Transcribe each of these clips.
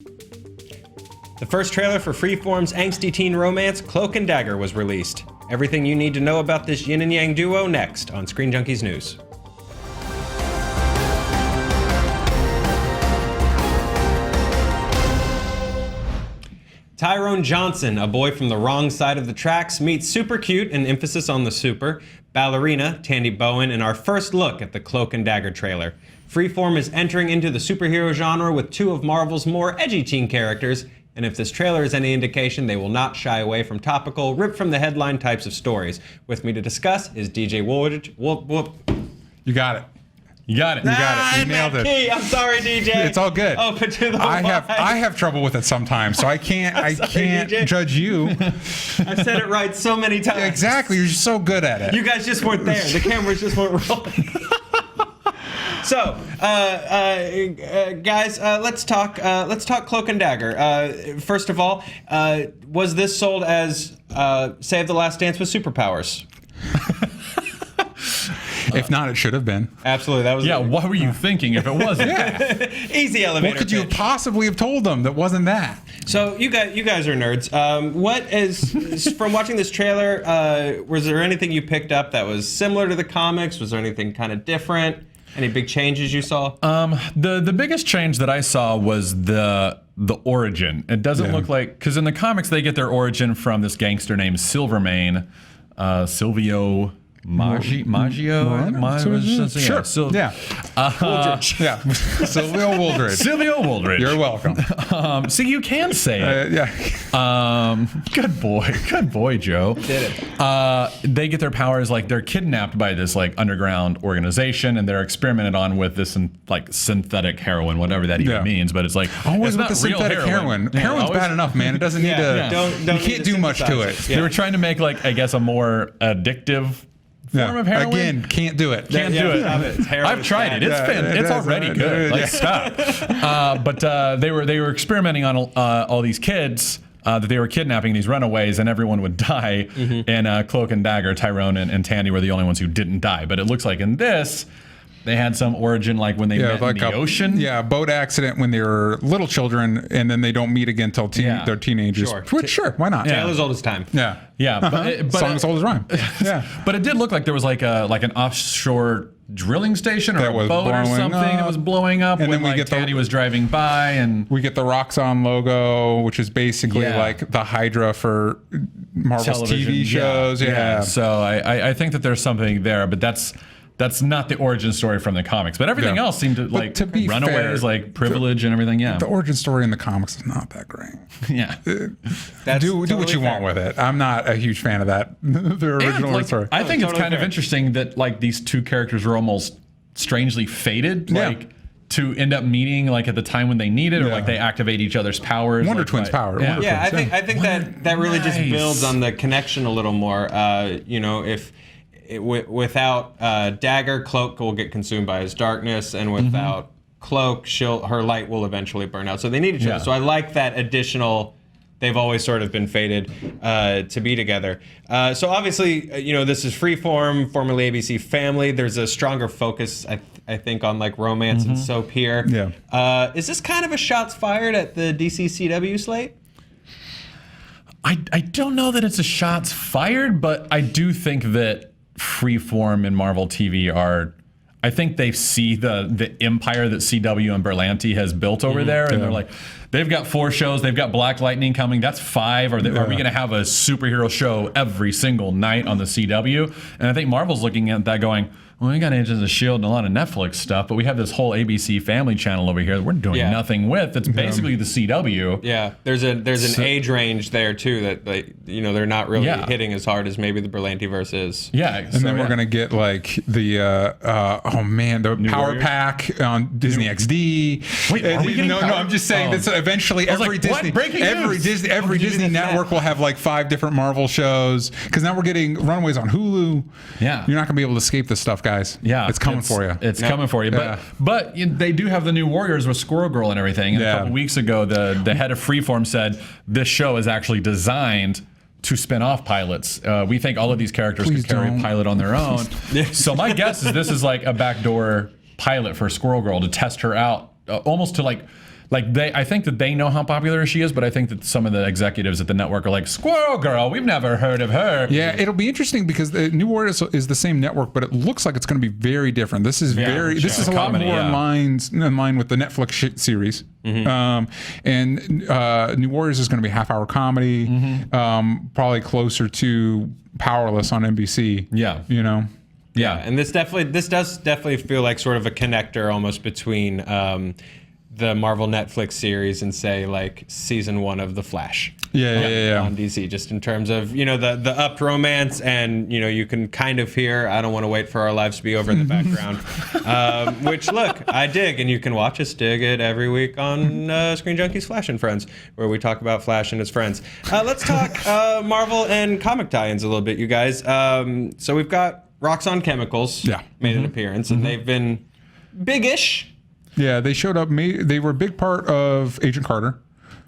The first trailer for Freeform's angsty teen romance, Cloak and Dagger, was released. Everything you need to know about this yin and yang duo next on ScreenJunkies News. Tyrone Johnson, a boy from the wrong side of the tracks, meets super cute, an emphasis on the super, ballerina, Tandy Bowen, in our first look at the Cloak and Dagger trailer. Freeform is entering into the superhero genre with two of Marvel's more edgy teen characters, and if this trailer is any indication, they will not shy away from topical, rip-from-the-headline types of stories. With me to discuss is DJ Woolridge. You got it. You got it. You got it. You nailed it. Key. I'm sorry, DJ. It's all good. Open to the I have trouble with it sometimes, so I can't DJ. judge you. I've said it right so many times. Exactly. You're so good at it. You guys just weren't there. The cameras just weren't rolling. So, guys, let's talk Cloak and Dagger. First of all, was this sold as Save the Last Dance with superpowers? If not, it should have been. Absolutely, that was. Yeah, what were you thinking if it wasn't? Easy elevator. What could you possibly have told them that wasn't that? So you guys are nerds. What is from watching this trailer? Was there anything you picked up that was similar to the comics? Was there anything kind of different? Any big changes you saw? The biggest change that I saw was the origin. It doesn't look like, because in the comics they get their origin from this gangster named Silvermane, Silvio Maggio. Sure. Yeah. Silvio Woolridge. Silvio Woolridge. You're welcome. See, you can say it. Good boy, Joe. Did it. They get their powers, like they're kidnapped by this like underground organization, and they're experimented on with this like synthetic heroin, whatever that even means. But it's like always it's with the synthetic heroin. Heroin's bad enough, man. It doesn't need to. Don't you can't do much to it. They were trying to make like, I guess, a more addictive form of heroin. Again, can't do it. Can't do it. I've tried it. It's already good. Like, stop. But they were experimenting on all these kids that they were kidnapping, these runaways, and everyone would die. In Cloak and Dagger, Tyrone and Tandy were the only ones who didn't die. But it looks like in this, they had some origin, like when they met in the ocean. Yeah, boat accident when they were little children, and then they don't meet again until they're teenagers. Sure, why not? Tale as old as time. Yeah. But song as old as rhyme. Yeah. But it did look like there was like an offshore drilling station or a boat or something that was blowing up, and then we get Tandy was driving by, and we get the Roxxon logo, which is basically like the Hydra for Marvel's television TV shows. Yeah. So I think that there's something there, but that's not the origin story from the comics. But everything else seemed to like runaways, fair, like privilege and everything. Yeah. The origin story in the comics is not that great. Yeah. Do what you want with it. I'm not a huge fan of that. The original story. I think it's kind of interesting that like these two characters were almost strangely fated. Like to end up meeting like at the time when they need it, or like they activate each other's powers. Wonder Twins power. Yeah, I think that really just builds on the connection a little more. If without Dagger, Cloak will get consumed by his darkness, and without Cloak, her light will eventually burn out. So they need each other. So I like that additional. They've always sort of been fated to be together. So obviously, this is Freeform, formerly ABC Family. There's a stronger focus, I think, on like romance and soap here. Yeah. Is this kind of a shots fired at the DC CW slate? I don't know that it's a shots fired, but I do think that Freeform and Marvel TV are, I think they see the empire that CW and Berlanti has built over there, and they're like, they've got 4 shows, they've got Black Lightning coming, that's 5. Are we going to have a superhero show every single night on the CW? And I think Marvel's looking at that going, well, we got Agents of S.H.I.E.L.D. and a lot of Netflix stuff, but we have this whole ABC Family channel over here that we're doing nothing with. It's basically the CW. Yeah, there's an age range there too that they're not really hitting as hard as maybe the Berlantiverse is. Yeah, and then we're gonna get like the the New Power Warriors? Pack on Disney XD. Wait, are we getting no, I'm just saying that eventually every Disney network will have like 5 different Marvel shows, because now we're getting Runaways on Hulu. Yeah, you're not gonna be able to escape this stuff, guys. Yeah, it's coming for you. It's coming for you. But they do have the new Warriors with Squirrel Girl and everything. And a couple weeks ago, the head of Freeform said this show is actually designed to spin off pilots. We think all of these characters could carry a pilot on their own. So my guess is this is like a backdoor pilot for Squirrel Girl to test her out, almost to like I think that they know how popular she is, but I think that some of the executives at the network are like, Squirrel Girl, we've never heard of her. Yeah, it'll be interesting because the New Warriors is the same network, but it looks like it's going to be very different. This is this is a lot more in line with the Netflix series. And New Warriors is going to be half-hour comedy, probably closer to Powerless on NBC. Yeah, Yeah, and this does definitely feel like sort of a connector almost between the Marvel Netflix series and say like season 1 of The Flash. Yeah. On DC, just in terms of the up romance, and you can kind of hear "I Don't Want to Wait for Our Lives to Be Over" in the background, which look, I dig, and you can watch us dig it every week on Screen Junkies Flash and Friends, where we talk about Flash and his friends. Let's talk Marvel and comic tie-ins a little bit, you guys. So we've got Roxxon Chemicals made an appearance, and they've been big-ish. Yeah, they showed up. They were a big part of Agent Carter,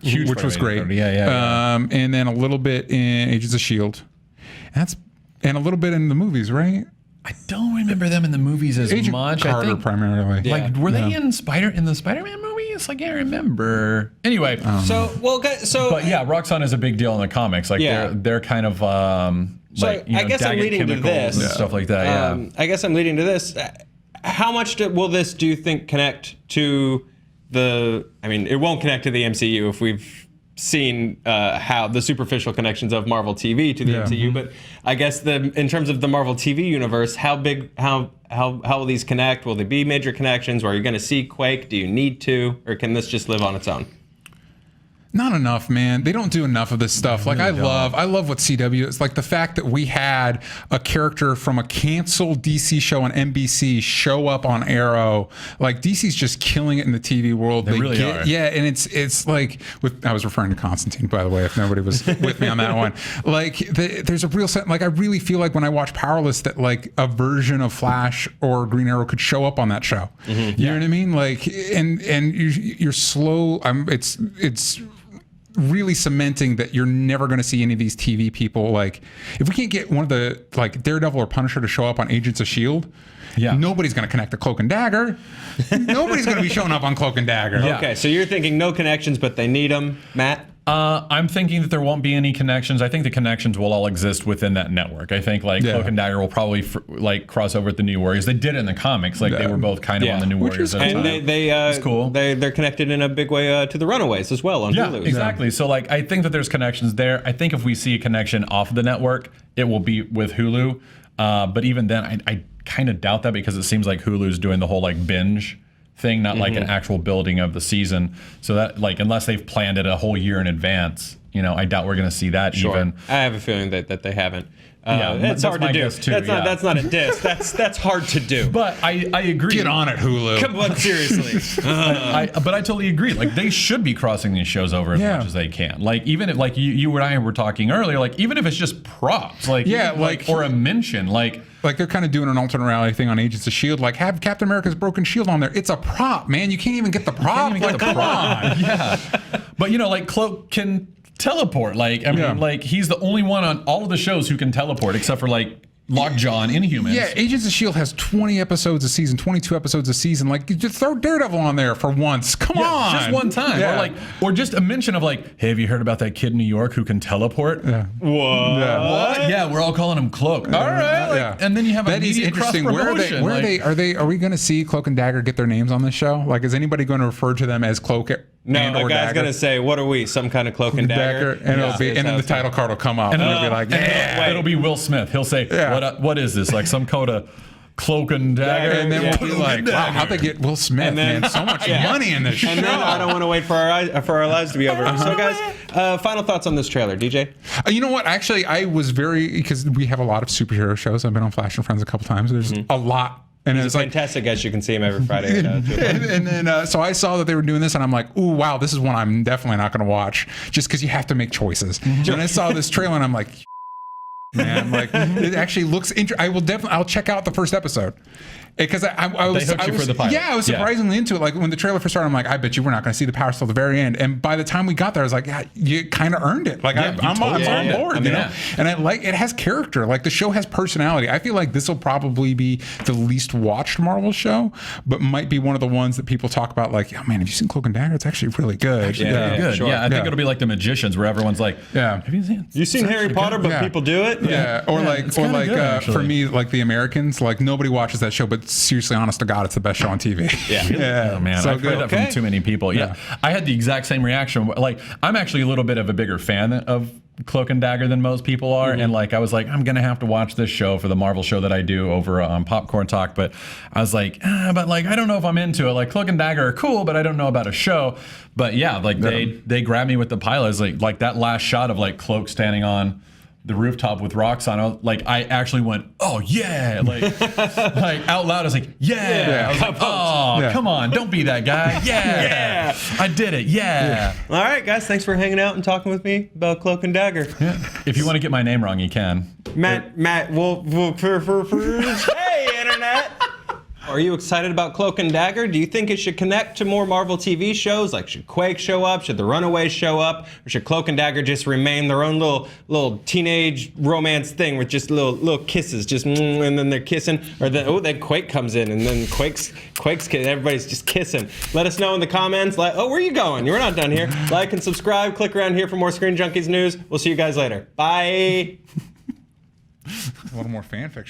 which was great. Yeah. And then a little bit in Agents of S.H.I.E.L.D. And a little bit in the movies, right? I don't remember them in the movies as Agent much. Carter I think primarily. Like, were they in the Spider-Man movies? Like, I remember. Anyway, but yeah, Roxxon is a big deal in the comics. Like, they're kind of I guess I'm leading to this and stuff like that. I guess I'm leading to this. How much will this, do you think, connect to it won't connect to the MCU if we've seen how the superficial connections of Marvel TV to the MCU, but I guess in terms of the Marvel TV universe, how will these connect? Will they be major connections? Or are you going to see Quake? Do you need to? Or can this just live on its own? Not enough, man. They don't do enough of this stuff. Like, I love what CW is. Like, the fact that we had a character from a canceled DC show on NBC show up on Arrow. Like, DC's just killing it in the TV world. They really are. Yeah, and it's like, I was referring to Constantine, by the way, if nobody was with me on that one. Like, there's a real sense, like, I really feel like when I watch Powerless that, like, a version of Flash or Green Arrow could show up on that show. You know what I mean? Like, and you're slow. It's really cementing that you're never going to see any of these TV people. Like, if we can't get one of the, like, Daredevil or Punisher to show up on Agents of S.H.I.E.L.D., nobody's going to connect to Cloak and Dagger. Nobody's going to be showing up on Cloak and Dagger. Okay, so you're thinking no connections, but they need them, Matt? I'm thinking that there won't be any connections. I think the connections will all exist within that network. I think Cloak and Dagger will probably cross over with the New Warriors. They did it in the comics. Like, they were both kind of on the New Warriors. And it's cool. They're connected in a big way to the Runaways as well on Hulu. Exactly. So like, I think that there's connections there. I think if we see a connection off of the network, it will be with Hulu. But even then, I kind of doubt that, because it seems like Hulu's doing the whole like binge thing, not like an actual building of the season. So that, like, unless they've planned it a whole year in advance, I doubt we're going to see that even. I have a feeling that they haven't. It's hard to do. Too, that's not a diss. That's hard to do. But I agree. Get on it, Hulu. Come on, seriously. But I totally agree. Like, they should be crossing these shows over as much as they can. Like, even if, like, you and I were talking earlier, like, even if it's just props, like, or a mention, like they're kind of doing an alternate reality thing on Agents of S.H.I.E.L.D. Like, have Captain America's broken shield on there. It's a prop, man. You can't even get the prop. Come on. Yeah. But, like, Cloak can teleport. Like, I mean, like, he's the only one on all of the shows who can teleport, except for, like, Lockjaw and Inhumans. Yeah, Agents of S.H.I.E.L.D. has 20 episodes a season, 22 episodes a season. Like, just throw Daredevil on there for once. Come on. Just one time. Yeah. Or just a mention of, like, hey, have you heard about that kid in New York who can teleport? Yeah. What? What? Yeah, we're all calling him Cloak. All right. And then you have that is interesting. Where are we going to see Cloak and Dagger get their names on this show? Like, is anybody going to refer to them as Cloak? No, a guy's going to say, what are we? Some kind of Cloak and Dagger? And it'll be, and then the title card will come up. And it'll be like, it'll be Will Smith. He'll say, what is this? Like some kind of Cloak and Dagger? And then we'll be like, wow, how'd they get Will Smith, man? So much money in this show. And then I don't want to wait for our lives to be over. So, guys, final thoughts on this trailer, DJ? You know what? Actually, I was because we have a lot of superhero shows. I've been on Flash and Friends a couple times. There's a lot. And it's a fantastic guest. You can see him every Friday. And then, so I saw that they were doing this, and I'm like, ooh, wow, this is one I'm definitely not going to watch, just because you have to make choices. And I saw this trailer, and I'm like, man, like, it actually looks interesting. I'll check out the first episode. Because I was, They hooked you for the pilot. yeah, I was surprisingly into it. Like when the trailer first started, I'm like, I bet you we're not going to see the power till the very end. And by the time we got there, I was like, yeah, you kind of earned it. Like I'm totally on board, I mean, you know. And it has character. Like the show has personality. I feel like this will probably be the least watched Marvel show, but might be one of the ones that people talk about. Like, oh man, have you seen Cloak and Dagger? It's actually really good. Good. Sure. Yeah, I think it'll be like The Magicians, where everyone's like, have you seen? You've seen Harry Potter, but people do it. Yeah, or it's kinda good, for me, like The Americans, like nobody watches that show, but seriously, honest to God, it's the best show on TV. Yeah. Oh man, so I've heard that from too many people. Yeah, I had the exact same reaction. Like, I'm actually a little bit of a bigger fan of Cloak and Dagger than most people are, and like I was like, I'm gonna have to watch this show for the Marvel show that I do over on Popcorn Talk, but I was like, but like I don't know if I'm into it. Like Cloak and Dagger are cool, but I don't know about a show. But yeah, like they grabbed me with the pilot. Like that last shot of like Cloak standing on the rooftop with rocks on. Like I actually went, oh yeah, like out loud. I was like, yeah. I was like, oh come on, don't be that guy. Yeah, I did it. Yeah. All right, guys, thanks for hanging out and talking with me about Cloak and Dagger. Yeah. If you want to get my name wrong, you can. Matt, hey, internet. Are you excited about Cloak and Dagger? Do you think it should connect to more Marvel TV shows? Like, should Quake show up? Should the Runaways show up? Or should Cloak and Dagger just remain their own little teenage romance thing with just little kisses, just and then they're kissing? Or then Quake comes in and then Quake's kid, everybody's just kissing. Let us know in the comments. Like, where are you going? You're not done here. Like and subscribe. Click around here for more Screen Junkies news. We'll see you guys later. Bye. A little more fan fiction.